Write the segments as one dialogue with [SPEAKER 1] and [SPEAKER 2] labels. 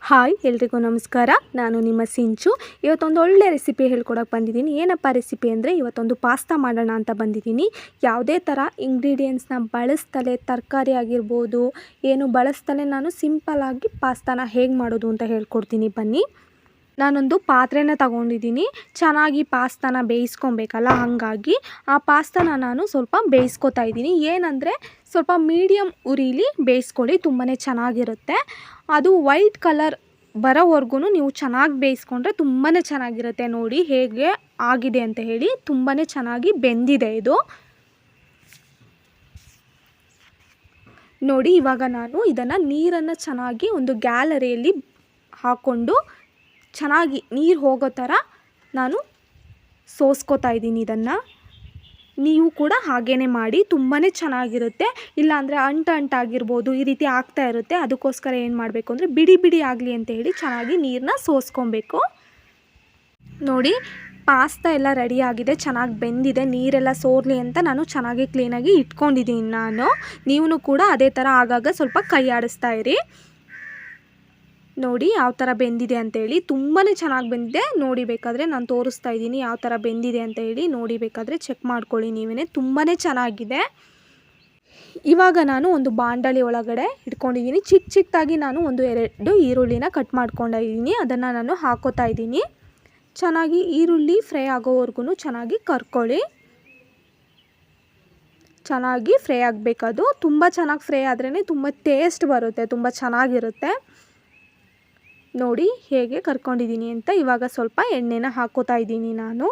[SPEAKER 1] Hi ಎಲ್ರಿಗೂ ನಮಸ್ಕಾರ. ನಾನು ನಿಮ್ಮ ಸಿಂಚು. ಇವತ್ತೊಂದು ಒಳ್ಳೆ ರೆಸಿಪಿ ಹೇಳ್ಕೊಡೋಕೆ ಬಂದಿದ್ದೀನಿ. ಏನಪ್ಪ ರೆಸಿಪಿ ಅಂದರೆ ಇವತ್ತೊಂದು ಪಾಸ್ತಾ ಮಾಡೋಣ ಅಂತ ಬಂದಿದ್ದೀನಿ. ಯಾವುದೇ ಥರ ಇಂಗ್ರೀಡಿಯೆಂಟ್ಸ್ನ ಬಳಸ್ತಲೇ, ತರಕಾರಿ ಆಗಿರ್ಬೋದು ಏನು ಬಳಸ್ತಲೇ ನಾನು ಸಿಂಪಲ್ಲಾಗಿ ಪಾಸ್ತಾನ ಹೇಗೆ ಮಾಡೋದು ಅಂತ ಹೇಳ್ಕೊಡ್ತೀನಿ ಬನ್ನಿ. ನಾನೊಂದು ಪಾತ್ರೆನ ತಗೊಂಡಿದ್ದೀನಿ. ಚೆನ್ನಾಗಿ ಪಾಸ್ತಾನ ಬೇಯಿಸ್ಕೊಬೇಕಲ್ಲ, ಹಾಗಾಗಿ ಆ ಪಾಸ್ತಾನ ನಾನು ಸ್ವಲ್ಪ ಬೇಯಿಸ್ಕೊತಾ ಇದ್ದೀನಿ. ಏನಂದರೆ ಸ್ವಲ್ಪ ಮೀಡಿಯಮ್ ಉರಿಲಿ ಬೇಯಿಸ್ಕೊಳ್ಳಿ, ತುಂಬಾ ಚೆನ್ನಾಗಿರುತ್ತೆ. ಅದು ವೈಟ್ ಕಲರ್ ಬರೋವರೆಗೂ ನೀವು ಚೆನ್ನಾಗಿ ಬೇಯಿಸ್ಕೊಂಡ್ರೆ ತುಂಬಾ ಚೆನ್ನಾಗಿರುತ್ತೆ. ನೋಡಿ ಹೇಗೆ ಆಗಿದೆ ಅಂತ ಹೇಳಿ, ತುಂಬಾ ಚೆನ್ನಾಗಿ ಬೆಂದಿದೆ ಇದು. ನೋಡಿ ಇವಾಗ ನಾನು ಇದನ್ನು ನೀರನ್ನು ಚೆನ್ನಾಗಿ ಒಂದು ಗ್ಯಾಲರಿಯಲ್ಲಿ ಹಾಕ್ಕೊಂಡು ಚೆನ್ನಾಗಿ ನೀರು ಹೋಗೋ ಥರ ನಾನು ಸೋಸ್ಕೋತಾ ಇದ್ದೀನಿ. ಇದನ್ನು ನೀವು ಕೂಡ ಹಾಗೇ ಮಾಡಿ, ತುಂಬಾ ಚೆನ್ನಾಗಿರುತ್ತೆ. ಇಲ್ಲಾಂದರೆ ಅಂಟಾಗಿರ್ಬೋದು, ಈ ರೀತಿ ಆಗ್ತಾ ಇರುತ್ತೆ. ಅದಕ್ಕೋಸ್ಕರ ಏನು ಮಾಡಬೇಕು ಅಂದರೆ ಬಿಡಿ ಬಿಡಿ ಆಗಲಿ ಅಂತ ಹೇಳಿ ಚೆನ್ನಾಗಿ ನೀರನ್ನ ಸೋಸ್ಕೊಬೇಕು. ನೋಡಿ ಪಾಸ್ತಾ ಎಲ್ಲ ರೆಡಿಯಾಗಿದೆ, ಚೆನ್ನಾಗಿ ಬೆಂದಿದೆ. ನೀರೆಲ್ಲ ಸೋರಲಿ ಅಂತ ನಾನು ಚೆನ್ನಾಗಿ ಕ್ಲೀನಾಗಿ ಇಟ್ಕೊಂಡಿದ್ದೀನಿ. ನೀವು ಕೂಡ ಅದೇ ಥರ ಆಗಾಗ ಸ್ವಲ್ಪ ಕೈ ಆಡಿಸ್ತಾ ಇರಿ. ನೋಡಿ ಯಾವ ಥರ ಬೆಂದಿದೆ ಅಂತೇಳಿ, ತುಂಬಾ ಚೆನ್ನಾಗಿ ಬೆಂದಿದೆ. ನೋಡಿ ಬೇಕಾದರೆ ನಾನು ತೋರಿಸ್ತಾ ಇದ್ದೀನಿ ಯಾವ ಥರ ಬೆಂದಿದೆ ಅಂತ ಹೇಳಿ. ನೋಡಿ ಬೇಕಾದರೆ ಚೆಕ್ ಮಾಡ್ಕೊಳ್ಳಿ ನೀವೇ, ತುಂಬಾ ಚೆನ್ನಾಗಿದೆ. ಇವಾಗ ನಾನು ಒಂದು ಬಾಂಡಲಿ ಒಳಗಡೆ ಇಟ್ಕೊಂಡಿದ್ದೀನಿ. ಚಿಕ್ಕದಾಗಿ ನಾನು 1-2 ಈರುಳ್ಳಿನ ಕಟ್ ಮಾಡ್ಕೊಂಡಿದ್ದೀನಿ. ಅದನ್ನು ನಾನು ಹಾಕೋತಾ ಇದ್ದೀನಿ. ಚೆನ್ನಾಗಿ ಈರುಳ್ಳಿ ಫ್ರೈ ಆಗೋವರೆಗೂ ಚೆನ್ನಾಗಿ ಕರ್ಕೊಳ್ಳಿ. ಚೆನ್ನಾಗಿ ಫ್ರೈ ಆಗಬೇಕದು. ತುಂಬ ಚೆನ್ನಾಗಿ ಫ್ರೈ ಆದ್ರೇ ತುಂಬ ಟೇಸ್ಟ್ ಬರುತ್ತೆ, ತುಂಬ ಚೆನ್ನಾಗಿರುತ್ತೆ. ನೋಡಿ ಹೇಗೆ ಕರ್ಕೊಂಡಿದ್ದೀನಿ ಅಂತ. ಇವಾಗ ಸ್ವಲ್ಪ ಎಣ್ಣೆನ ಹಾಕೋತಾ ಇದ್ದೀನಿ ನಾನು.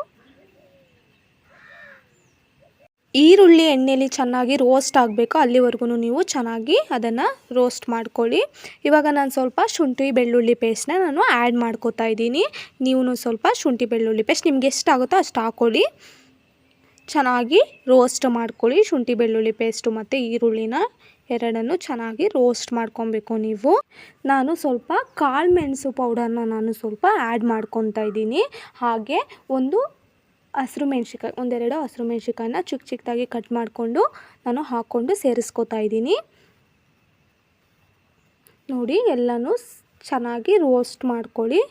[SPEAKER 1] ಈರುಳ್ಳಿ ಎಣ್ಣೆಯಲ್ಲಿ ಚೆನ್ನಾಗಿ ರೋಸ್ಟ್ ಆಗಬೇಕು, ಅಲ್ಲಿವರೆಗೂ ನೀವು ಚೆನ್ನಾಗಿ ಅದನ್ನು ರೋಸ್ಟ್ ಮಾಡ್ಕೊಳ್ಳಿ. ಇವಾಗ ನಾನು ಸ್ವಲ್ಪ ಶುಂಠಿ ಬೆಳ್ಳುಳ್ಳಿ ಪೇಸ್ಟ್ನ ನಾನು ಆ್ಯಡ್ ಮಾಡ್ಕೋತಾ ಇದ್ದೀನಿ. ನೀವು ಸ್ವಲ್ಪ ಶುಂಠಿ ಬೆಳ್ಳುಳ್ಳಿ ಪೇಸ್ಟ್ ನಿಮ್ಗೆ ಎಷ್ಟಾಗುತ್ತೋ ಅಷ್ಟು ಹಾಕ್ಕೊಳ್ಳಿ. ಚೆನ್ನಾಗಿ ರೋಸ್ಟ್ ಮಾಡ್ಕೊಳ್ಳಿ. ಶುಂಠಿ ಬೆಳ್ಳುಳ್ಳಿ ಪೇಸ್ಟು ಮತ್ತು ಈರುಳ್ಳಿನ ಎರಡನ್ನು ಚೆನ್ನಾಗಿ ರೋಸ್ಟ್ ಮಾಡ್ಕೊಬೇಕು ನೀವು. ನಾನು ಸ್ವಲ್ಪ ಕಾಳು ಮೆಣಸು ಪೌಡರ್ನ ನಾನು ಸ್ವಲ್ಪ ಆ್ಯಡ್ ಮಾಡ್ಕೊತಾ ಇದ್ದೀನಿ. ಹಾಗೆ ಒಂದು ಹಸಿರು ಮೆಣ್ಸಿಕಾಯಿ, 1-2 ಹಸಿರು ಮೆಣ್ಸಿಕಾಯನ್ನ ಚಿಕ್ಕದಾಗಿ ಕಟ್ ಮಾಡಿಕೊಂಡು ನಾನು ಹಾಕ್ಕೊಂಡು ಸೇರಿಸ್ಕೊತಾ ಇದ್ದೀನಿ. ನೋಡಿ ಎಲ್ಲನೂ ಚೆನ್ನಾಗಿ ರೋಸ್ಟ್ ಮಾಡ್ಕೊಳ್ಳಿ.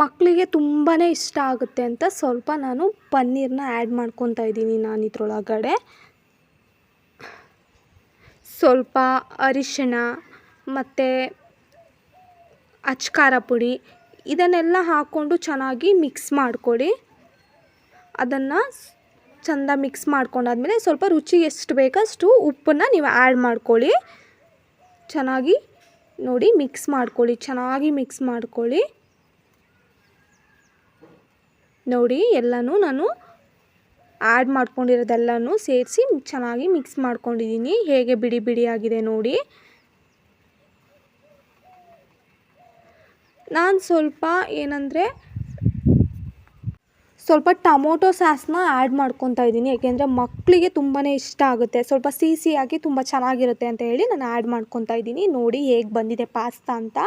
[SPEAKER 1] ಮಕ್ಕಳಿಗೆ ತುಂಬಾ ಇಷ್ಟ ಆಗುತ್ತೆ ಅಂತ ಸ್ವಲ್ಪ ನಾನು ಪನ್ನೀರನ್ನ ಆ್ಯಡ್ ಮಾಡ್ಕೊತಾ ಇದ್ದೀನಿ ನಾನು ಇದರೊಳಗಡೆ. ಸ್ವಲ್ಪ ಅರಿಶಿಣ ಮತ್ತು ಅಚ್ಕಾರ ಪುಡಿ ಇದನ್ನೆಲ್ಲ ಹಾಕ್ಕೊಂಡು ಚೆನ್ನಾಗಿ ಮಿಕ್ಸ್ ಮಾಡ್ಕೊಳ್ಳಿ. ಅದನ್ನು ಚೆಂದ ಮಿಕ್ಸ್ ಮಾಡ್ಕೊಂಡಾದ್ಮೇಲೆ ಸ್ವಲ್ಪ ರುಚಿಗೆ ಎಷ್ಟು ಬೇಕಷ್ಟು ಉಪ್ಪನ್ನು ನೀವು ಆ್ಯಡ್ ಮಾಡ್ಕೊಳ್ಳಿ. ಚೆನ್ನಾಗಿ ನೋಡಿ ಮಿಕ್ಸ್ ಮಾಡ್ಕೊಳ್ಳಿ, ಚೆನ್ನಾಗಿ ಮಿಕ್ಸ್ ಮಾಡ್ಕೊಳ್ಳಿ. ನೋಡಿ ಎಲ್ಲನೂ ನಾನು ಆ್ಯಡ್ ಮಾಡ್ಕೊಂಡಿರೋದೆಲ್ಲನೂ ಸೇರಿಸಿ ಚೆನ್ನಾಗಿ ಮಿಕ್ಸ್ ಮಾಡ್ಕೊಂಡಿದ್ದೀನಿ. ಹೇಗೆ ಬಿಡಿ ಬಿಡಿ ಆಗಿದೆ ನೋಡಿ. ನಾನು ಸ್ವಲ್ಪ ಏನಂದರೆ ಸ್ವಲ್ಪ ಟೊಮೊಟೊ ಸಾಸ್ನ ಆ್ಯಡ್ ಮಾಡ್ಕೊತಾ ಇದ್ದೀನಿ. ಏಕೆಂದರೆ ಮಕ್ಕಳಿಗೆ ತುಂಬಾ ಇಷ್ಟ ಆಗುತ್ತೆ, ಸ್ವಲ್ಪ ಸಿಹಿಯಾಗಿ ತುಂಬ ಚೆನ್ನಾಗಿರುತ್ತೆ ಅಂತ ಹೇಳಿ ನಾನು ಆ್ಯಡ್ ಮಾಡ್ಕೊತಾ ಇದ್ದೀನಿ. ನೋಡಿ ಹೇಗೆ ಬಂದಿದೆ ಪಾಸ್ತಾ ಅಂತ.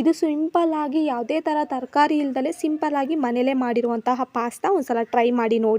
[SPEAKER 1] ಇದು ಸಿಂಪಲ್ಲಾಗಿ ಯಾವುದೇ ಥರ ತರಕಾರಿ ಇಲ್ದಲೇ ಸಿಂಪಲ್ಲಾಗಿ ಮನೇಲೇ ಮಾಡಿರುವಂತಹ ಪಾಸ್ತಾ. ಒಂದು ಸಲ ಟ್ರೈ ಮಾಡಿ ನೋಡಿ.